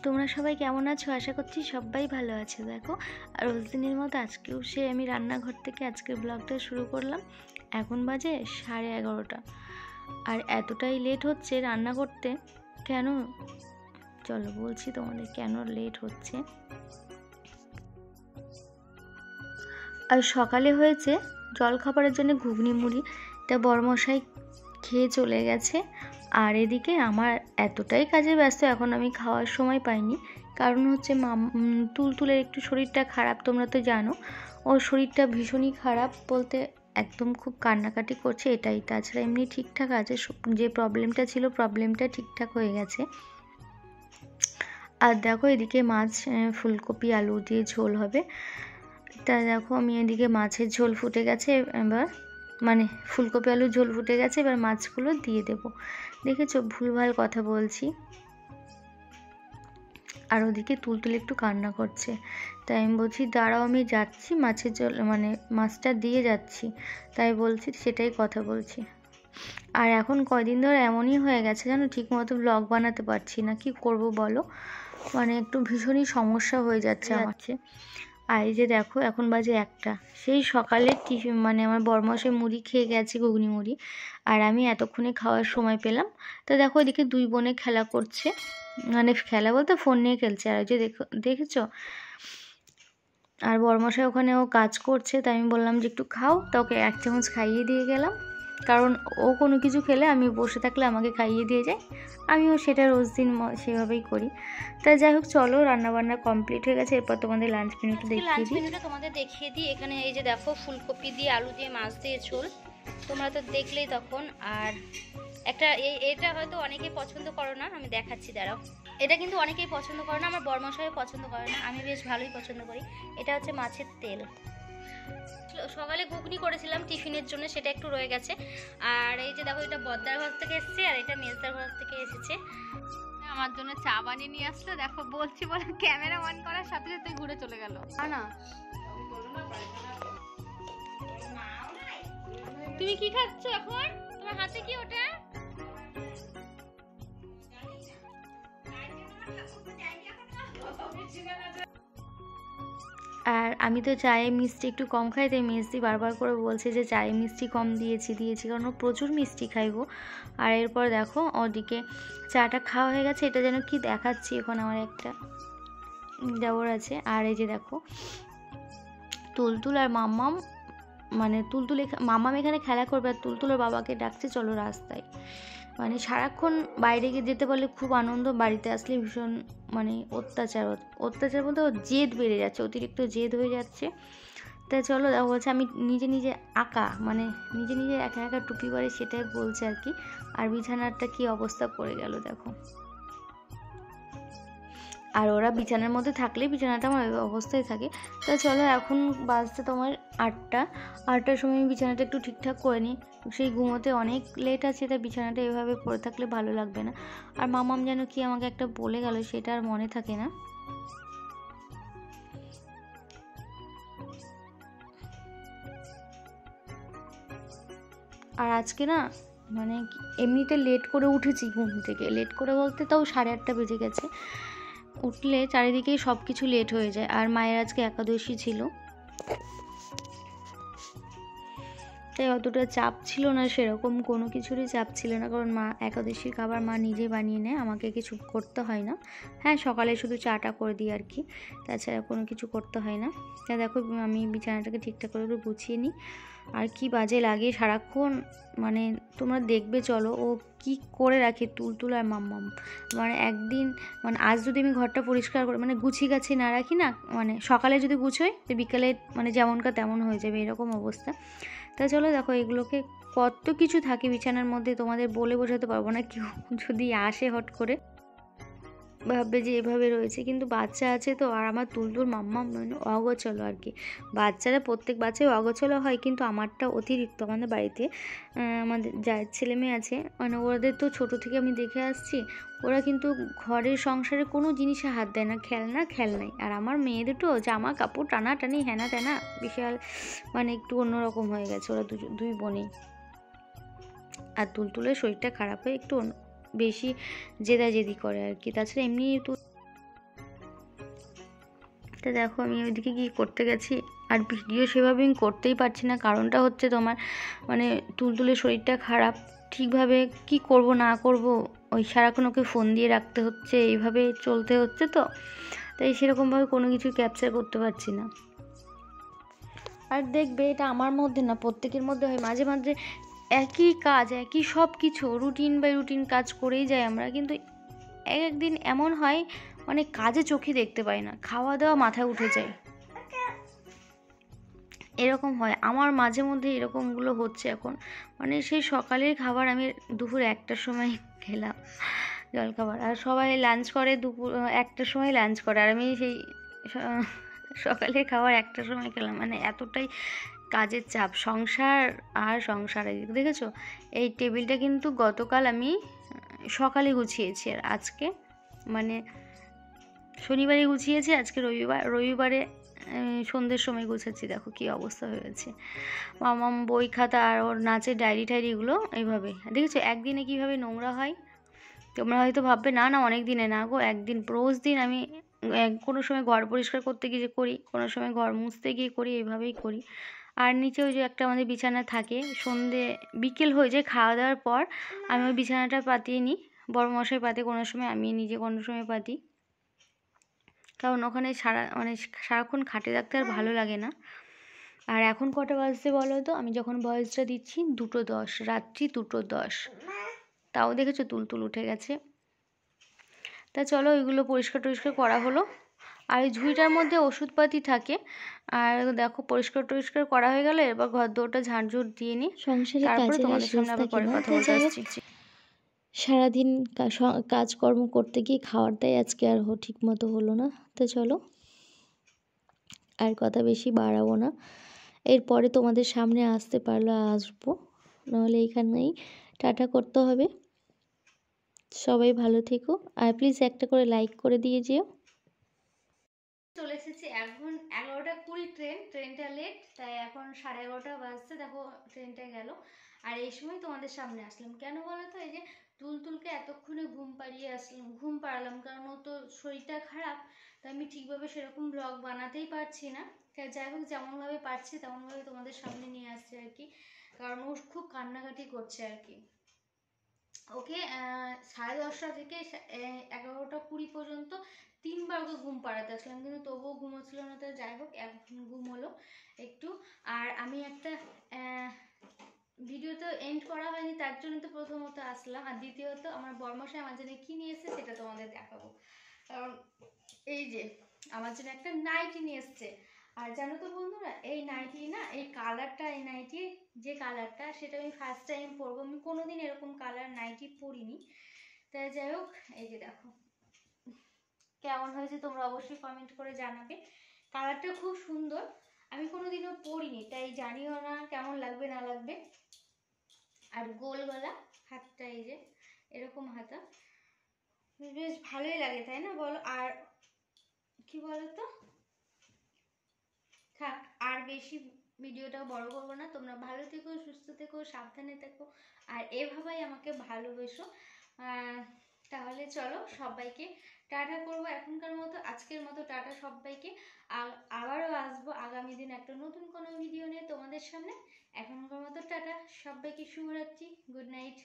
তোমরা সবাই কেমন আছো? আশা করছি সবাই ভালো আছে। দেখো, আর রোজ দিনের মতো আজকেও আমি রান্নাঘর থেকে আজকের ব্লগটা শুরু করলাম। এখন বাজে 11:30, আর এতটাই লেট হচ্ছে রান্না করতে। কেন? চলো বলছি তোমাদের কেন লেট হচ্ছে। আর সকালে হয়েছে জলখাবারের জন্য ঘুগনি মুড়ি, তা বড়মশাই খেয়ে চলে গেছে। আর এদিকে আমার এতটাই কাজে ব্যস্ত, এখন আমি খাওয়ার সময় পাইনি। কারণ হচ্ছে তুলতুলের একটু শরীরটা খারাপ, তোমরা তো জানো। ওর শরীরটা ভীষণই খারাপ, বলতে একদম খুব কান্নাকাটি করছে, এটাই। তাছাড়া এমনি ঠিকঠাক আছে, যে প্রবলেমটা ছিল প্রবলেমটা ঠিকঠাক হয়ে গেছে। আর দেখো এদিকে মাছ, ফুলকপি আলু দিয়ে ঝোল হবে। তা দেখো আমি এদিকে মাছের ঝোল ফুটে গেছে, এবার মানে ফুলকপি আলুর ঝোল ফুটে গেছে, এবার মাছগুলো দিয়ে দেব। দেখেছো ভুলভাল কথা বলছি। আর ওদিকে তুলতুল একটু কান্না করছে, তাই আমি বলছি দাঁড়াও আমি যাচ্ছি, মাছের ঝোল মানে মাছটা দিয়ে যাচ্ছি, তাই বলছি সেটাই কথা বলছি। আর এখন কয়দিন ধরে এমনই হয়ে গেছে জানো, ঠিক মতো ব্লগ বানাতে পারছি না, কি করব বলো। মানে একটু ভীষণই সমস্যা হয়ে যাচ্ছে আমার। আর এই যে দেখো এখন বাজে 1টা, সেই সকালে টিফিন মানে আমার বড়মশাই মুড়ি খেয়ে গেছে, ঘুগনি মুড়ি, আর আমি এতক্ষণে খাওয়ার সময় পেলাম। তো দেখো এদিকে দুই বোনে খেলা করছে, মানে খেলা বলতে ফোন নিয়ে খেলছে। আর যে দেখেছো, আর বড়মশাই ওখানে ও কাজ করছে, তাই আমি বললাম যে একটু খাও, তো ওকে 1 চামচ খাইয়ে দিয়ে গেলাম। কারণ ও কোনো কিছু খেলে আমি বসে থাকলে আমাকে খাইয়ে দিয়ে যায়, আমিও সেটা রোজ দিন সেভাবেই করি। তাই যাই হোক, চলো রান্নাবান্না কমপ্লিট হয়ে গেছে, এরপর তোমাদের লাঞ্চ মেনুটা দেখিয়ে দিই। এখানে এই যে দেখো ফুলকপি দিয়ে আলু দিয়ে মাছ দিয়ে ঝোল, তোমরা তো দেখলেই তখন। আর একটা এটা হয়তো অনেকেই পছন্দ করো না, আমি দেখাচ্ছি দাঁড়াও। এটা কিন্তু অনেকেই পছন্দ করে না, আমার বড়মশাইও পছন্দ করে না, আমি বেশ ভালোই পছন্দ করি। এটা হচ্ছে মাছের তেল। সকালে ঘুগনি করেছিলাম টিফিনের জন্য, সেটা একটু রয়ে গেছে। আর এই যে দেখো এটা বদ্দার ঘর থেকে এসেছে, আর এটা মেজদার ঘর থেকে এসেছে। আমার জন্য চা বানিয়ে নিয়ে আসলো, দেখো বলছি বলে ক্যামেরা অন করার সাথে সাথে ঘুরে চলে গেল। না তুমি কি খাচ্ছ এখন? তোমার হাতে কি ওটা? আর আমি তো চায়ে মিষ্টি একটু কম খাই, তাই মিষ্টি বারবার করে বলছে যে চায়ে মিষ্টি কম দিয়েছি, কারণ ও প্রচুর মিষ্টি খাইবো। আর এরপর দেখো ওদিকে চাটা খাওয়া হয়ে গেছে, এটা যেন কি দেখাচ্ছি, এখন আমার একটা দেওর আছে। আর এই যে দেখো তুলতুল আর মাম্মাম, মানে মাম্মাম এখানে খেলা করবে, আর তুলতুলের বাবাকে ডাকছে চলো রাস্তায়। মানে সারাক্ষণ বাইরে গিয়ে যেতে বলে খুব আনন্দ, বাড়িতে আসলে ভীষণ মানে অত্যাচার বলতে ওর জেদ বেড়ে যাচ্ছে, অতিরিক্ত জেদ হয়ে যাচ্ছে। তাই চলো দেখো বলছে আমি নিজে আঁকা, মানে নিজে একা একা টুপি পরে, সেটাই বলছে আর কি। আর বিছানাটা কি অবস্থা করে গেল দেখো। আর ওরা বিছানার মধ্যে থাকলে বিছানাটা আমার অবস্থায় থাকে। তা চলো এখন বাজতে তোমার 8টার সময় আমি বিছানাটা একটু ঠিকঠাক করে নিই, সেই ঘুমোতে অনেক লেট আছে, তাই বিছানাটা এভাবে পড়ে থাকলে ভালো লাগবে না। আর মামাম যেন কি আমাকে একটা বলে গেল, সেটা আর মনে থাকে না। আর আজকে না মানে এমনিতে লেট করে উঠেছি ঘুম থেকে, লেট করে বলতে তাও 8:30 বেজে গেছে। উঠলে চারিদিকেই সব কিছু লেট হয়ে যায়। আর মায়ের আজকে একাদশী ছিল, তাই অতটা চাপ ছিল না, সেরকম কোনো কিছুরই চাপ ছিল না, কারণ মা একাদশীর খাবার মা নিজে বানিয়ে নেয়, আমাকে কিছু করতে হয় না। হ্যাঁ, সকালে শুধু চাটা করে দিই আর কি, তাছাড়া কোনো কিছু করতে হয় না। তাই দেখো আমি বিছানাটাকে ঠিকঠাক করে একটু গুছিয়ে নিই। আর কি বাজে লাগে সারাক্ষণ, মানে তোমরা দেখবে চলো ও কি করে রাখে তুলতুল আর মাম্মাম। মানে একদিন মানে আজ যদি আমি ঘরটা পরিষ্কার করে মানে গুছি না রাখি না, মানে সকালে যদি গুছোই তো বিকালে মানে যেমনকার তেমন হয়ে যাবে, এরকম অবস্থা। তা চলো দেখো এগুলোকে কত কিছু থাকে বিছানার মধ্যে, তোমাদের বলে বোঝাতে পারবো না। কেউ যদি আসে হট করে ভাববে যে এভাবে রয়েছে, কিন্তু বাচ্চা আছে তো। আর আমার তুলতুল মাম্মা মানে অগোছালো আর কি, বাচ্চারা প্রত্যেক বাচ্চাই অগোছালো হয়, কিন্তু আমারটা অতিরিক্ত। আমাদের বাড়িতে আমাদের যার ছেলে মেয়ে আছে, মানে ওদের তো ছোটো থেকে আমি দেখে আসছি, ওরা কিন্তু ঘরের সংসারে কোনো জিনিসে হাত দেয় না, খেলনাই। আর আমার মেয়ে দুটো জামা কাপড় টানাটানি হেনা তেনা বিশাল, মানে একটু অন্যরকম হয়ে গেছে ওরা দুই বোনেই। আর তুলতুলের শরীরটা খারাপ হয়ে একটু বেশি জেদাজেদি করে আর কি, তাছাড়া এমনি তো দেখো আমি ওইদিকে গিয়ে করতে গেছি, আর ভিডিও সেভাবে আমি করতেই পারছি না। কারণটা হচ্ছে তোমার মানে তুলতুলের শরীরটা খারাপ, ঠিকভাবে কি করব না করব ওই সারাক্ষণ ওকে ফোন দিয়ে রাখতে হচ্ছে, এইভাবে চলতে হচ্ছে। তো তাই সেরকমভাবে কোনো কিছু ক্যাপচার করতে পারছি না। আর দেখবে এটা আমার মধ্যে না, প্রত্যেকের মধ্যে হয়। মাঝে মাঝে একই কাজ, একই সব কিছু রুটিন বাই রুটিন কাজ করেই যাই আমরা, কিন্তু একদিন এমন হয় মানে কাজে চোখে দেখতে পাই না, খাওয়া দাওয়া মাথায় উঠে যায়, এরকম হয় আমার মাঝে মধ্যে। এরকমগুলো হচ্ছে এখন। মানে সেই সকালের খাবার আমি দুপুর 1টার সময় খেলাম জলখাবার, আর সবাই লাঞ্চ করে দুপুর 1টার সময় লাঞ্চ করে, আর আমি সেই সকালের খাবার 1টার সময় খেলাম। মানে এতটাই কাজের চাপ, সংসার আর সংসার। দেখেছো এই টেবিলটা কিন্তু গতকাল আমি সকালে গুছিয়েছি, আর আজকে মানে শনিবারে গুছিয়েছি, আজকে রবিবারে সন্ধ্যের সময় গুছাচ্ছি। দেখো কি অবস্থা হয়েছে। মামাম বই খাতা আর ওর নাচের ডায়েরি টায়েরিগুলো এইভাবে, দেখেছো একদিনে কিভাবে নোংরা হয়। তোমরা হয়তো ভাববে না না অনেক দিনে, না গো, একদিন রোজ দিন আমি কোনো সময় ঘর পরিষ্কার করতে গিয়ে করি, কোনো সময় ঘর মুছতে গিয়ে করি, এইভাবেই করি। আর নিচে ওই যে একটা আমাদের বিছানা থাকে, সন্ধে বিকেল হয়ে যায় খাওয়া দাওয়ার পর আমি ওই বিছানাটা পাতিয়ে নিই। বড় মশাই পাতে, কোনো সময় আমি নিজে কোনো সময় পাতি, কারণ ওখানে সারাক্ষণ খাটে থাকতে আর ভালো লাগে না। আর এখন কটা বাজতে বলো তো, আমি যখন ভয়েসটা দিচ্ছি 2:10, রাত্রি 2:10। তাও দেখেছো তুলতুল উঠে গেছে। তা চলো ওইগুলো পরিষ্কার টরিষ্কার করা হলো। আর ওই ঝুড়িটার মধ্যে ওষুধপাতি থাকে। আর দেখো পরিষ্কার টরিষ্কার করা হয়ে গেলে এবার ঘর দৌড়টা ঝাড়ঝুড় দিয়ে নিই, সংসারে তারপরে কাজের আর তোমাদের শেষ সামনে আবার থাকে পরে না। কথা তো বলতে যাই হোক, আসছি। সারাদিন কাজকর্ম করতে গিয়ে খাওয়ারটাই আজকে আর ঠিক মতো হলো না। তো চলো আর কথা বেশি বাড়াবো না, এরপরে তোমাদের সামনে আসতে পারলে আসবো, নাহলে এখানেই টাটা করতে হবে। সবাই ভালো থেকো, আর প্লিজ একটা করে লাইক করে দিয়ে যেও। চলে এসেছি, এখন 11:20 ট্রেনটা লেট, তাই এখন 11:30 বাজছে। দেখো ট্রেনটা গেল, আর এই সময় তোমাদের সামনে আসলাম কেন বলো তো, এই যে তুলতুলকে এতক্ষণে ঘুম পাড়ালাম, কারণ ও তো শরীরটা খারাপ, তাই আমি ঠিকভাবে সেরকম ব্লগ বানাতেই পারছি না। যাই হোক যেমনভাবে পারছি তেমনভাবে তোমাদের সামনে নিয়ে আসছে আর কি, কারণ ও খুব কান্নাকাটি করছে আর কি। ওকে 10:30 থেকে 11:20 পর্যন্ত 3বার ওকে ঘুম পাড়াতে আসলাম, কিন্তু তবুও ঘুমোচ্ছিল না। তো যাই হোক এখন ঘুম হলো একটু। আর আমি একটা ভিডিও তো এন্ড করা হয়নি, তার জন্য তো প্রথমত আসলাম, আর দ্বিতীয়ত আমার বরমশাই আমার জন্য কি নিয়ে এসেছে সেটা তোমাদের দেখাবো। কারণ এই যে আমার জন্য একটা নাইটি নিয়ে এসছে। আর জানো তো বন্ধুরা, এই নাইটি না, এই কালারটা, এই নাইটি যে কালারটা সেটা আমি ফার্স্ট টাইম পরবো। আমি কোনোদিন এরকম কালার নাইটি পরিনি। তাই যাই হোক এই যে দেখো কেমন হয়েছে তোমরা অবশ্যই কমেন্ট করে জানাবে। কালারটা খুব সুন্দর, আমি কোনোদিনও পরিনি, তাই জানিও না কেমন লাগবে না লাগবে। আর গোল গলা, হাতটা এই যে এরকম হাতা, বেশ ভালোই লাগে তাই না বলো। আর কি বলতো, থাক আর বেশি ভিডিওটা বড় করবো না। তোমরা ভালো থেকো, সুস্থ থেকো, সাবধানে থেকো, আর এভাবেই আমাকে ভালোবেসো। তাহলে চলো সবাইকে টাটা করবো এখনকার মতো, আজকের মতো টাটা সবাইকে। আবারও আসবো আগামী দিন একটা নতুন কোনো ভিডিও নিয়ে তোমাদের সামনে। এখনকার মতো টাটা সবাইকে, শুভরাত্রি, গুড নাইট।